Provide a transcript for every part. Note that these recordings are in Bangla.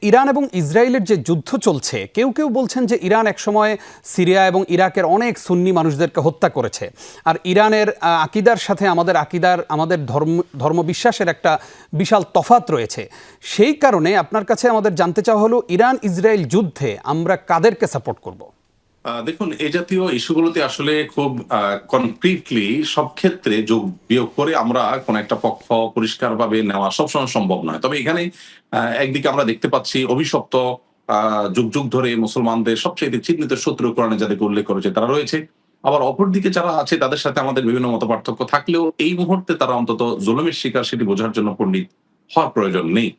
ইরান এবং ইসরায়েলের যে যুদ্ধ চলছে, কেউ কেউ বলছেন যে ইরান একসময় সিরিয়া এবং ইরাকের অনেক সুন্নি মানুষদেরকে হত্যা করেছে। আর ইরানের আকিদার সাথে আমাদের ধর্মবিশ্বাসের একটা বিশাল তফাত রয়েছে। সেই কারণে আপনার কাছে আমাদের জানতে চাওয়া হলো, ইরান ইসরায়েল যুদ্ধে আমরা কাদেরকে সাপোর্ট করব? দেখুন, এই জাতীয় ইস্যুগুলোতে আসলে খুব কনক্রিটলি সব ক্ষেত্রে যোগ বিয়োগ করে আমরা কোন একটা পক্ষ পরিষ্কারভাবে নেওয়া সবসময় সম্ভব নয়। তবে এখানে একদিকে আমরা দেখতে পাচ্ছি অভিশপ্ত যুগ যুগ ধরে মুসলমানদের সবচেয়ে চিহ্নিত শত্রু কোরআনে যাদেরকে উল্লেখ করেছে তারা রয়েছে। আবার অপরদিকে যারা আছে তাদের সাথে আমাদের বিভিন্ন মতপার্থক্য থাকলেও এই মুহূর্তে তারা অন্তত জুলুমের শিকার সেটি বোঝার জন্য পণ্ডিত হওয়ার প্রয়োজন নেই।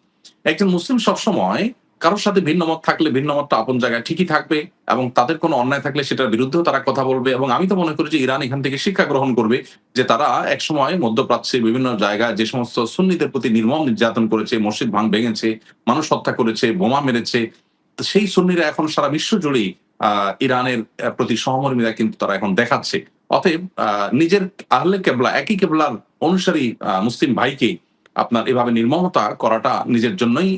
একজন মুসলিম সবসময় কারোর সাথে ভিন্ন মত থাকলে ভিন্ন মতটা আপন জায়গায় ঠিকই থাকবে, এবং তাদের কোনো অন্যায় থাকলে সেটার বিরুদ্ধেও তারা কথা বলবে। এবং আমি তো মনে করি যে ইরান এখান থেকে শিক্ষা গ্রহণ করবে যে তারা একসময় মধ্যপ্রাচ্যের বিভিন্ন জায়গায় যে সমস্ত সুন্নিদের প্রতি নির্মম নির্যাতন করেছে, মসজিদ ভেঙেছে, মানুষ হত্যা করেছে, বোমা মেরেছে, তো সেই সুন্নিরা এখন সারা বিশ্ব জুড়েই ইরানের প্রতি সহমর্মিতা কিন্তু তারা এখন দেখাচ্ছে। অতএব নিজের আহলে কেবলা, একই কেবলার অনুসারী মুসলিম ভাইকে আপনার এভাবে নির্মমতা করাটা নিজের জন্যই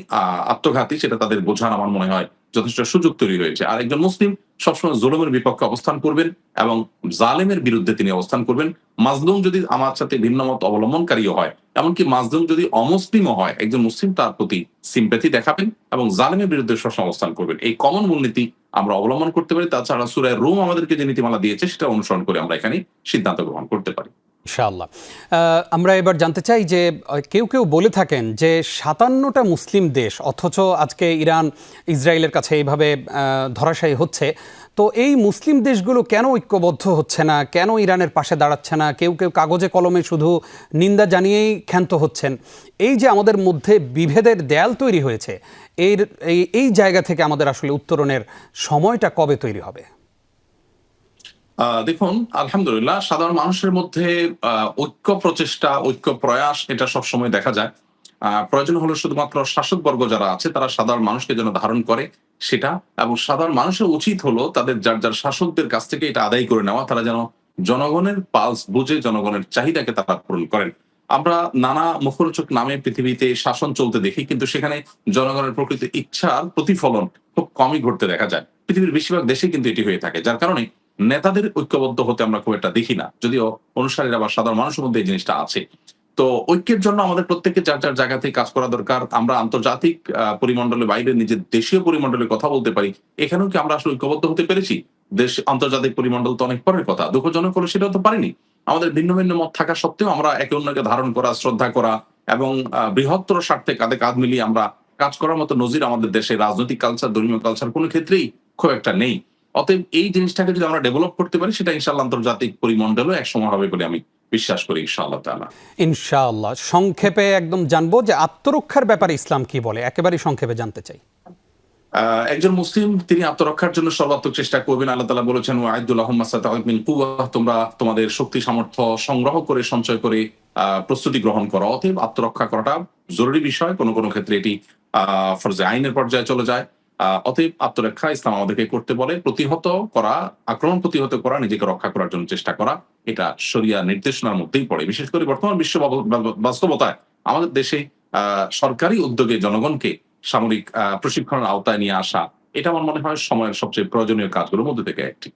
আত্মঘাতী, সেটা তাদের বোঝার আমার মনে হয় যথেষ্ট সুযোগ তৈরি হয়েছে। আর একজন মুসলিম সবসময় জুলুমের বিপক্ষে অবস্থান করবেন এবং জালেমের বিরুদ্ধে তিনি অবস্থান করবেন। মাজলুম যদি আমার সাথে ভিন্ন মত অবলম্বনকারীও হয়, এমনকি মাজলুম যদি অমুসলিমও হয়, একজন মুসলিম তার প্রতি সিম্প্যাথি দেখাবেন এবং জালেমের বিরুদ্ধে সবসময় অবস্থান করবেন। এই কমন মূলনীতি আমরা অবলম্বন করতে পারি। তাছাড়া সূরা রুম আমাদেরকে যে নীতিমালা দিয়েছে সেটা অনুসরণ করে আমরা এখানে সিদ্ধান্ত গ্রহণ করতে পারি। ইনশাআল্লাহ। আমরা এবার জানতে চাই যে কেউ কেউ বলে থাকেন যে ৫৭টা মুসলিম দেশ, অথচ আজকে ইরান ইসরায়েলের কাছে এইভাবে ধরাশায়ী হচ্ছে। তো এই মুসলিম দেশগুলো কেন ঐক্যবদ্ধ হচ্ছে না, কেন ইরানের পাশে দাঁড়াচ্ছে না? কেউ কেউ কাগজে কলমে শুধু নিন্দা জানিয়েই ক্ষান্ত হচ্ছেন। এই যে আমাদের মধ্যে বিভেদের দেয়াল তৈরি হয়েছে, এই জায়গা থেকে আমাদের আসলে উত্তরণের সময়টা কবে তৈরি হবে? দেখুন, আলহামদুলিল্লাহ সাধারণ মানুষের মধ্যে ঐক্য প্রচেষ্টা, ঐক্য প্রয়াস এটা সবসময় দেখা যায়। প্রয়োজন হলো শুধুমাত্র শাসকবর্গ যারা আছে তারা সাধারণ মানুষকে যেন ধারণ করে সেটা, এবং সাধারণ মানুষের উচিত হলো তাদের যার যার শাসকদের কাছ থেকে এটা আদায় করে নেওয়া। তারা যেন জনগণের পালস বুঝে জনগণের চাহিদাকে তারা পূরণ করেন। আমরা নানা মুখরোচক নামে পৃথিবীতে শাসন চলতে দেখি, কিন্তু সেখানে জনগণের প্রকৃত ইচ্ছার প্রতিফলন খুব কমই ঘটতে দেখা যায়। পৃথিবীর বেশিরভাগ দেশে কিন্তু এটি হয়ে থাকে, যার কারণে নেতাদের ঐক্যবদ্ধ হতে আমরা খুব একটা দেখি না, যদিও অনুসারীরা বা সাধারণ মানুষের মধ্যে এই জিনিসটা আছে। তো ঐক্যের জন্য আমাদের প্রত্যেককে যার যার জায়গা থেকে কাজ করা দরকার। আমরা আন্তর্জাতিক পরিমণ্ডলের বাইরে নিজের দেশীয় পরিমণ্ডলে কথা বলতে পারি। এখানেও কি আমরা আসলে ঐক্যবদ্ধ হতে পেরেছি? দেশ আন্তর্জাতিক পরিমণ্ডল তো অনেক পরের কথা। দুঃখজনক হলো সেটাও তো পারিনি। আমাদের ভিন্ন ভিন্ন মত থাকা সত্ত্বেও আমরা একে অন্যকে ধারণ করা, শ্রদ্ধা করা এবং বৃহত্তর স্বার্থে কাঁধে কাঁধ মিলিয়ে আমরা কাজ করার মতো নজির আমাদের দেশে রাজনৈতিক কালচার, ধর্মীয় কালচার কোনো ক্ষেত্রেই খুব একটা নেই। অতএব এই জিনিসটাকে যদি আমরা ডেভেলপ করতে পারি, সেটা ইনশাআল্লাহ আন্তর্জাতিক পরিমণ্ডলও একসময় হবে বলে আমি বিশ্বাস করি ইনশাআল্লাহ তাআলা। ইনশাআল্লাহ। সংক্ষেপে একদম জানবো যে আত্মরক্ষার ব্যাপারে ইসলাম কি বলে, একেবারেই সংক্ষেপে জানতে চাই। একজন মুসলিম তিনি আত্মরক্ষার জন্য সর্বাত্মক চেষ্টা করবেন। আল্লাহ তাআলা বলেছেন, ওয়াইদু লাহুম মাসতাতা'উ মিন কুওয়াহ, তোমরা তোমাদের শক্তি সামর্থ্য সংগ্রহ করে সঞ্চয় করে প্রস্তুতি গ্রহণ করো। অতএব আত্মরক্ষা করাটা জরুরি বিষয়। কোন কোন ক্ষেত্রে এটি ফরজে আইনের পর্যায়ে চলে যায়। অতএব আত্মরক্ষা ইসলাম আমাদেরকে করতে বলে। প্রতিহত করা, আক্রমণ প্রতিহত করা, নিজেকে রক্ষা করার জন্য চেষ্টা করা, এটা শরিয়া নির্দেশনার মধ্যেই পড়ে। বিশেষ করে বর্তমান বিশ্ব বাস্তবতায় আমাদের দেশে সরকারি উদ্যোগে জনগণকে সামরিক প্রশিক্ষণের আওতায় নিয়ে আসা, এটা আমার মনে হয় সময়ের সবচেয়ে প্রয়োজনীয় কাজগুলোর মধ্যে থেকে একটি।